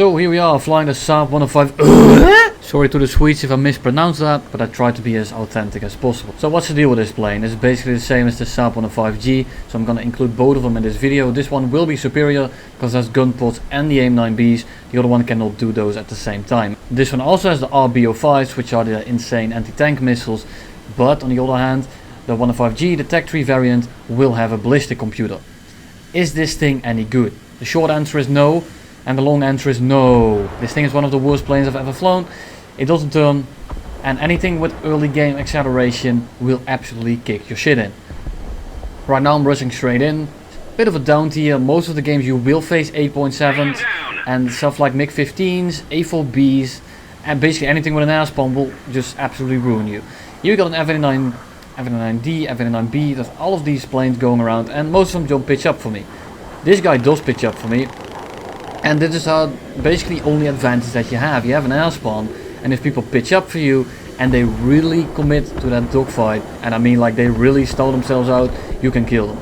So here we are flying the Saab 105. Sorry to the Swedes if I mispronounced that, but I try to be as authentic as possible. So what's the deal with this plane? It's basically the same as the Saab 105G, so I'm gonna include both of them in this video. This one will be superior because it has gun pods and the AIM-9Bs. The other one cannot do those at the same time. This one also has the RBO5s, which are the insane anti-tank missiles, but on the other hand, the 105G, the Tech 3 variant, will have a ballistic computer. Is this thing any good? The short answer is no. And the long answer is no. This thing is one of the worst planes I've ever flown. It doesn't turn, and anything with early game acceleration will absolutely kick your shit in. Right now I'm rushing straight in. Bit of a down tier. Most of the games you will face 8.7s and stuff like MiG-15s, A4Bs, and basically anything with an air spawn will just absolutely ruin you. You got an F-89, F-89D, F-89B. There's all of these planes going around, and most of them don't pitch up for me. This guy does pitch up for me. And this is basically only advantage that you have. You have an air spawn, and if people pitch up for you and they really commit to that dogfight, and I mean like they really stall themselves out, you can kill them.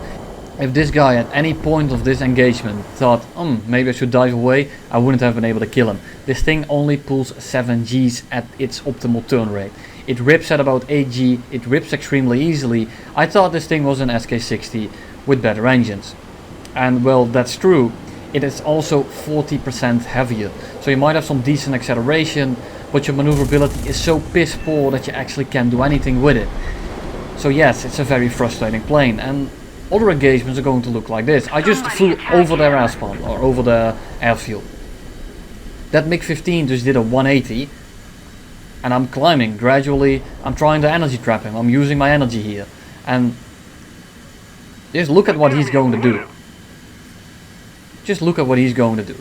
If this guy at any point of this engagement thought, maybe I should dive away, I wouldn't have been able to kill him. This thing only pulls 7 Gs at its optimal turn rate. It rips at about 8 G, it rips extremely easily. I thought this thing was an SK60 with better engines. And well, that's true. It is also 40% heavier, so you might have some decent acceleration, but your maneuverability is so piss poor that you actually can't do anything with it. So yes, it's a very frustrating plane, and other engagements are going to look like this. I just flew over their air spawn, or over the airfield. That MiG-15 just did a 180, and I'm climbing gradually. I'm trying to energy trap him. I'm using my energy here, and just look at what he's going to do. Just look at what he's going to do.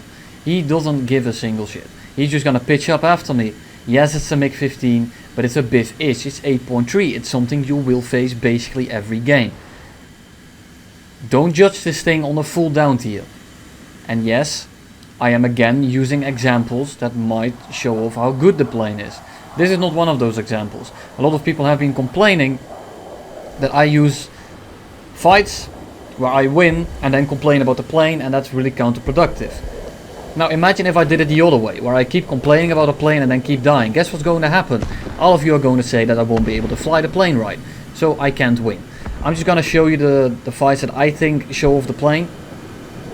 He doesn't give a single shit. He's just gonna pitch up after me. Yes, it's a MiG-15, but it's a biff-ish. It's 8.3. It's something you will face basically every game. Don't judge this thing on a full down tier. And yes, I am again using examples that might show off how good the plane is. This is not one of those examples. A lot of people have been complaining that I use fights where I win and then complain about the plane, and that's really counterproductive. Now imagine if I did it the other way, where I keep complaining about a plane and then keep dying. Guess what's going to happen? All of you are going to say that I won't be able to fly the plane right, so I can't win. I'm just going to show you the fights that I think show off the plane.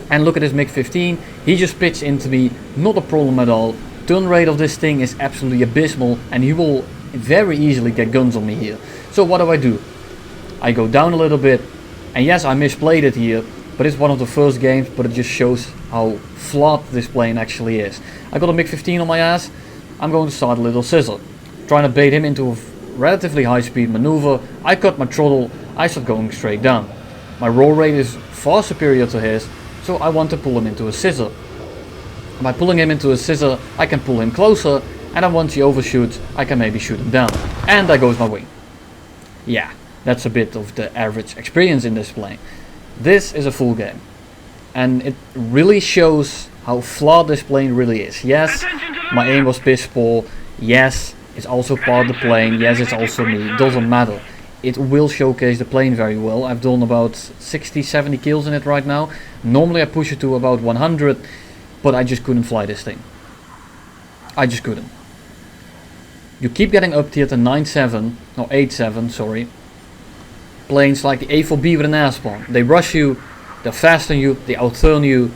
And look at this MiG-15, he just pitched into me, not a problem at all. Turn rate of this thing is absolutely abysmal, and he will very easily get guns on me here. So what do? I go down a little bit. And yes, I misplayed it here, but it's one of the first games, but it just shows how flawed this plane actually is. I got a MiG-15 on my ass. I'm going to start a little scissor, trying to bait him into a relatively high speed maneuver. I cut my throttle, I start going straight down. My roll rate is far superior to his, so I want to pull him into a scissor. By pulling him into a scissor, I can pull him closer, and then once he overshoots, I can maybe shoot him down. And there goes my wing. Yeah. That's a bit of the average experience in this plane. This is a full game. And it really shows how flawed this plane really is. Yes, my aim was piss poor. Yes, it's also part of the plane. Yes, it's also me. It doesn't matter. It will showcase the plane very well. I've done about 60-70 kills in it right now. Normally I push it to about 100, but I just couldn't fly this thing. I just couldn't. You keep getting up tier to 9.7, no 8.7, sorry. Planes like the A4B with an air spawn. They rush you, they're faster than you, they outturn you,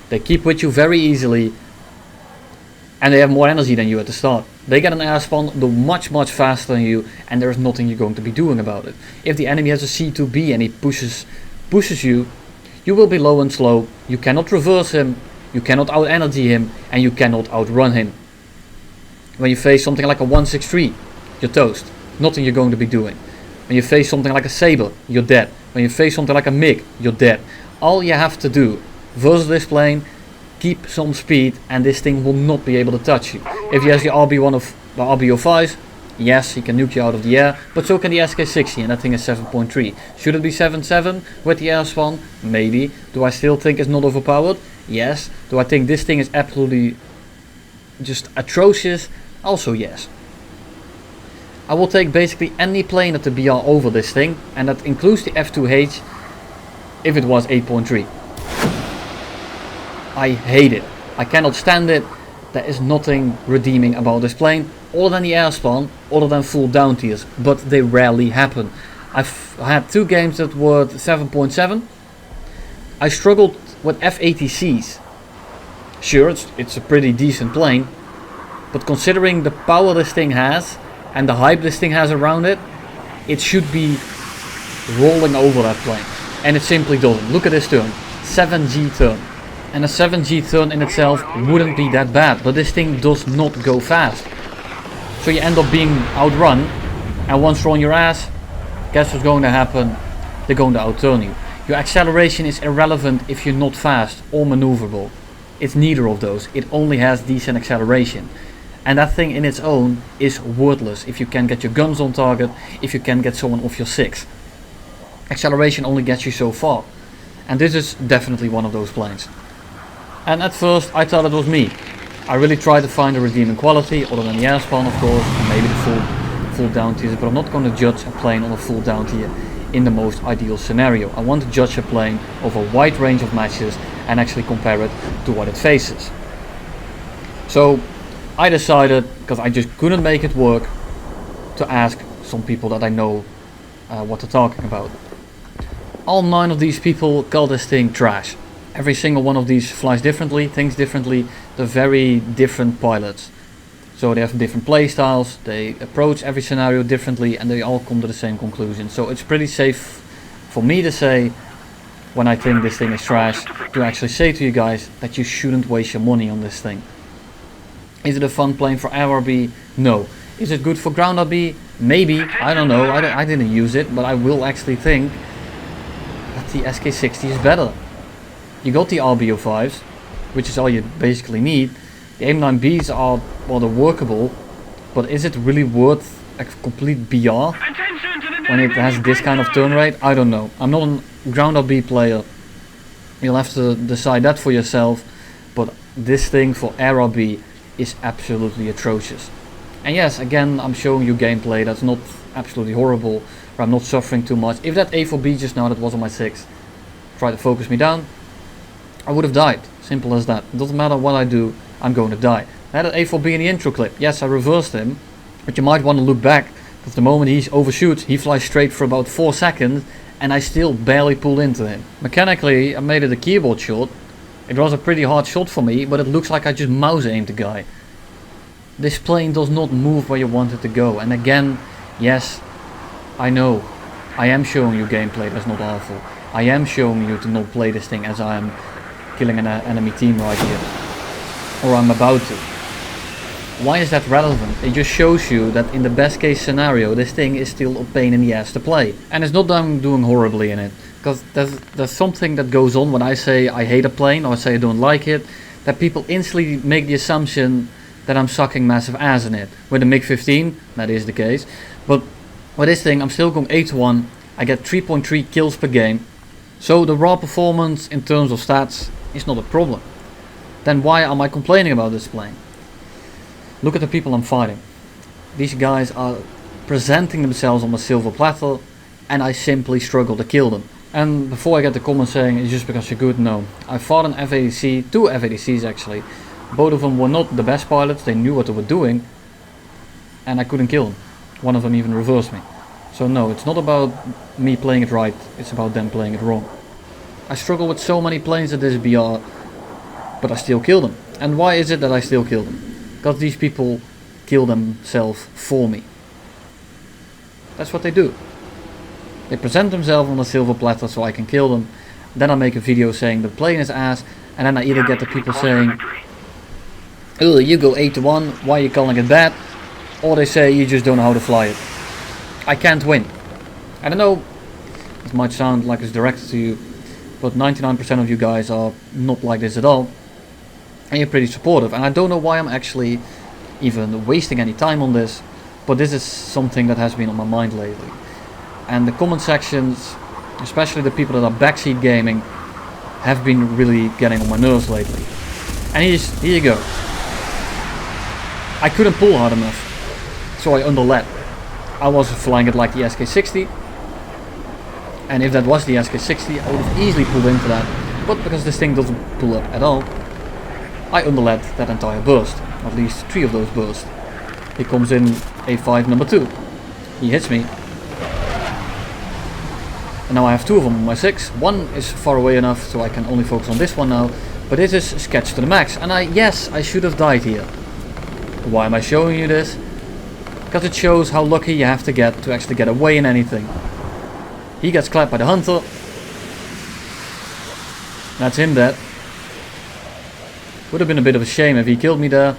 they keep with you very easily, and they have more energy than you at the start. They get an air spawn, they're much faster than you, and there's nothing you're going to be doing about it. If the enemy has a C2B and he pushes you, you will be low and slow, you cannot reverse him, you cannot out energy him, and you cannot outrun him. When you face something like a 163, you're toast. Nothing you're going to be doing. When you face something like a Sabre, you're dead. When you face something like a MiG, you're dead. All you have to do versus this plane, keep some speed, and this thing will not be able to touch you. If he has the RBO5s, yes, he can nuke you out of the air, but so can the SK60, and that thing is 7.3. Should it be 7.7 with the air spawn? Maybe. Do I still think it's not overpowered? Yes. Do I think this thing is absolutely just atrocious? Also yes. I will take basically any plane at the BR over this thing, and that includes the F2H if it was 8.3. I hate it. I cannot stand it. There is nothing redeeming about this plane, other than the airspan, other than full down tiers, but they rarely happen. I've had 2 games that were 7.7. I struggled with F-80Cs. Sure, it's a pretty decent plane, but considering the power this thing has and the hype this thing has around it, it should be rolling over that plane. And it simply doesn't. Look at this turn. 7G turn. And a 7G turn in itself wouldn't be that bad, but this thing does not go fast. So you end up being outrun, and once you're on your ass, guess what's going to happen? They're going to outturn you. Your acceleration is irrelevant if you're not fast or maneuverable. It's neither of those. It only has decent acceleration. And that thing in its own is worthless if you can get your guns on target, if you can get someone off your 6. Acceleration only gets you so far. And this is definitely one of those planes. And at first I thought it was me. I really tried to find a redeeming quality, other than the airspan of course, and maybe the full down tiers, but I'm not going to judge a plane on a full down tier in the most ideal scenario. I want to judge a plane over a wide range of matches and actually compare it to what it faces. So I decided, because I just couldn't make it work, to ask some people that I know what they're talking about. All 9 of these people call this thing trash. Every single one of these flies differently, thinks differently. They're very different pilots. So they have different play styles, they approach every scenario differently, and they all come to the same conclusion. So it's pretty safe for me to say, when I think this thing is trash, to actually say to you guys that you shouldn't waste your money on this thing. Is it a fun plane for AirRB? No. Is it good for ground RB? Maybe. I don't know. I didn't use it, but I will actually think that the SK60 is better. You got the RB05s, which is all you basically need. The AIM-9Bs are, well, they're workable, but is it really worth a complete BR when it has this kind of turn rate? I don't know. I'm not a ground RB player. You'll have to decide that for yourself, but this thing for Air RB is absolutely atrocious. And yes, again, I'm showing you gameplay that's not absolutely horrible, where I'm not suffering too much. If that A4B just now that was on my 6 tried to focus me down, I would have died. Simple as that. It doesn't matter what I do, I'm going to die. I had an A4B in the intro clip. Yes, I reversed him, but you might want to look back, because the moment he overshoots, he flies straight for about 4 seconds, and I still barely pulled into him. Mechanically, I made it a keyboard shot. It was a pretty hard shot for me, but it looks like I just mouse aimed the guy. This plane does not move where you want it to go. And again, yes, I know, I am showing you gameplay that's not awful. I am showing you to not play this thing as I am killing an enemy team right here. Or I'm about to. Why is that relevant? It just shows you that in the best case scenario, this thing is still a pain in the ass to play. And it's not that I'm doing horribly in it. Because there's something that goes on when I say I hate a plane or I say I don't like it, that people instantly make the assumption that I'm sucking massive ass in it. With the MiG-15, that is the case. But with this thing, I'm still going 8-1. I get 3.3 kills per game. So the raw performance in terms of stats is not a problem. Then why am I complaining about this plane? Look at the people I'm fighting. These guys are presenting themselves on a silver platter, and I simply struggle to kill them. And before I get the comment saying it's just because you're good, no. I fought an F-80C, 2 F-80Cs actually. Both of them were not the best pilots, they knew what they were doing, and I couldn't kill them. One of them even reversed me. So no, it's not about me playing it right, it's about them playing it wrong. I struggle with so many planes at this BR, but I still kill them. And why is it that I still kill them? Because these people kill themselves for me. That's what they do. They present themselves on a silver platter so I can kill them. Then I make a video saying the plane is ass, and then I either get the people saying, "Oh, you go 8-1, why are you calling it bad?" Or they say you just don't know how to fly it. I can't win. I don't know, it might sound like it's directed to you, but 99% of you guys are not like this at all. And you're pretty supportive, and I don't know why I'm actually even wasting any time on this, but this is something that has been on my mind lately. And the comment sections, especially the people that are backseat gaming, have been really getting on my nerves lately. And here you go. I couldn't pull hard enough, so I underlet. I was flying it like the SK60, and if that was the SK60, I would have easily pulled into that, but because this thing doesn't pull up at all, I underled that entire burst, at least 3 of those bursts. He comes in A5 number 2. He hits me. And now I have 2 of them on my 6. One is far away enough so I can only focus on this one now. But this is sketched to the max. And yes, I should have died here. Why am I showing you this? Because it shows how lucky you have to get to actually get away in anything. He gets clapped by the hunter. That's him dead. Would have been a bit of a shame if he killed me there.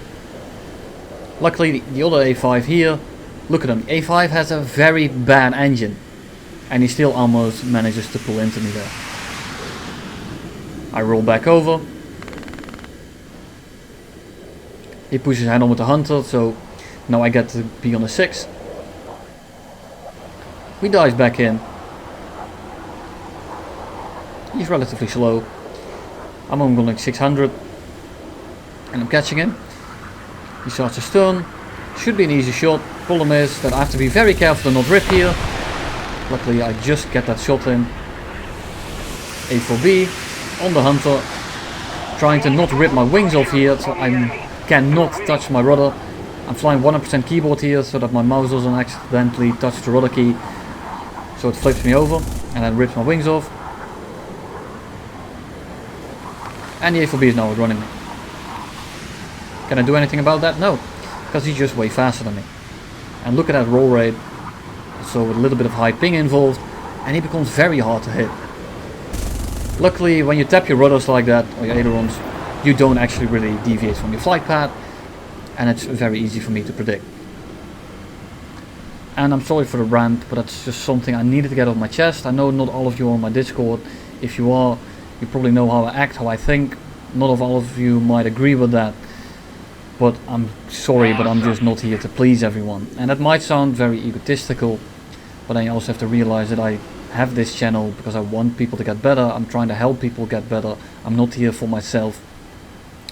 Luckily the other A5 here, look at him. A5 has a very bad engine. And he still almost manages to pull into me there. I roll back over. He pushes head on with the hunter, so now I get to be on the 6. He dives back in. He's relatively slow. I'm on like 600. And I'm catching him. He starts to stun. Should be an easy shot. Problem is that I have to be very careful to not rip here. Luckily I just get that shot in. A4B on the hunter. Trying to not rip my wings off here, so I cannot touch my rudder. I'm flying 100% keyboard here so that my mouse doesn't accidentally touch the rudder key. So it flips me over and then rips my wings off. And the A4B is now outrunning me. Can I do anything about that? No, because he's just way faster than me. And look at that roll rate. So with a little bit of high ping involved, and he becomes very hard to hit. Luckily, when you tap your rudders like that, or your ailerons, you don't actually really deviate from your flight path, and it's very easy for me to predict. And I'm sorry for the rant, but that's just something I needed to get off my chest. I know not all of you are on my Discord. If you are, you probably know how I act, how I think. Not all of you might agree with that. But I'm sorry, but I'm just not here to please everyone. And that might sound very egotistical, but I also have to realize that I have this channel because I want people to get better. I'm trying to help people get better. I'm not here for myself.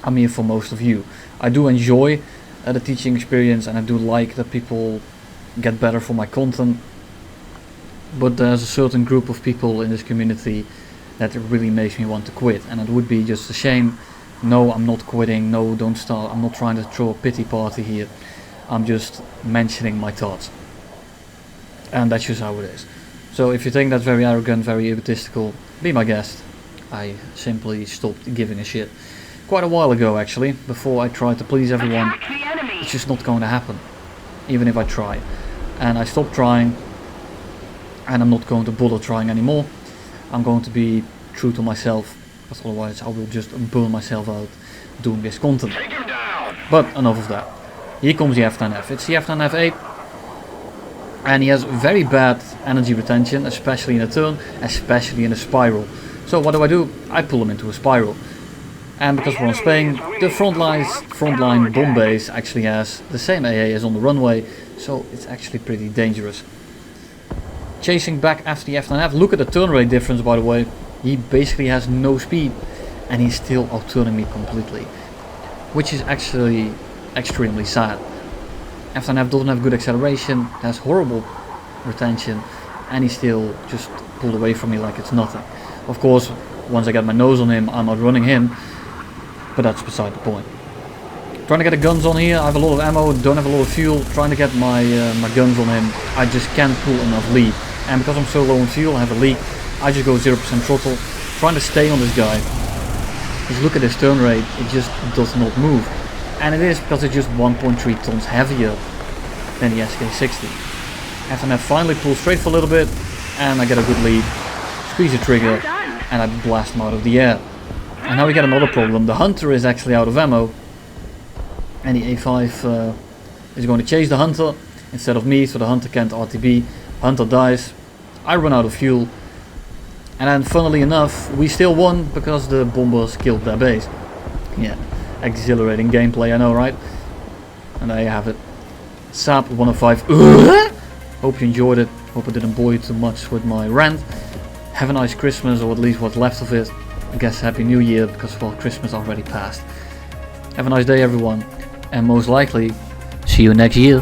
I'm here for most of you. I do enjoy the teaching experience, and I do like that people get better for my content. But there's a certain group of people in this community that really makes me want to quit, and it would be just a shame. No, I'm not quitting. No, don't start. I'm not trying to throw a pity party here. I'm just mentioning my thoughts. And that's just how it is. So if you think that's very arrogant, very egotistical, be my guest. I simply stopped giving a shit. Quite a while ago actually, before I tried to please everyone. It's just not going to happen. Even if I try. And I stopped trying. And I'm not going to bother trying anymore. I'm going to be true to myself. Because otherwise I will just burn myself out doing this content. But enough of that. Here comes the F9F. It's the F9F8. And he has very bad energy retention, especially in a turn, especially in a spiral. So what do? I pull him into a spiral. And because we're on Spain, the frontline bomb base actually has the same AA as on the runway. So it's actually pretty dangerous. Chasing back after the F9F. Look at the turn rate difference, by the way. He basically has no speed and he's still outturning me completely, which is actually extremely sad. F9F doesn't have good acceleration, has horrible retention, and he still just pulled away from me like it's nothing. Of course, once I get my nose on him, I'm outrunning him, but that's beside the point. Trying to get the guns on here. I have a lot of ammo, don't have a lot of fuel. Trying to get my guns on him, I just can't pull enough lead. And because I'm so low on fuel, I have a leak. I just go 0% throttle, trying to stay on this guy. Just look at his turn rate, it just does not move. And it is because it's just 1.3 tons heavier than the SK60. F9F finally pulls straight for a little bit, and I get a good lead. Squeeze the trigger, and I blast him out of the air. And now we get another problem. The Hunter is actually out of ammo. And the A5 is going to chase the Hunter instead of me, so the Hunter can't RTB. Hunter dies. I run out of fuel. And then funnily enough, we still won because the bombers killed their base. Yeah, exhilarating gameplay, I know, right? And there you have it. Saab 105. Hope you enjoyed it. Hope I didn't bore you too much with my rant. Have a nice Christmas, or at least what's left of it. I guess Happy New Year, because well, Christmas already passed. Have a nice day, everyone. And most likely, see you next year.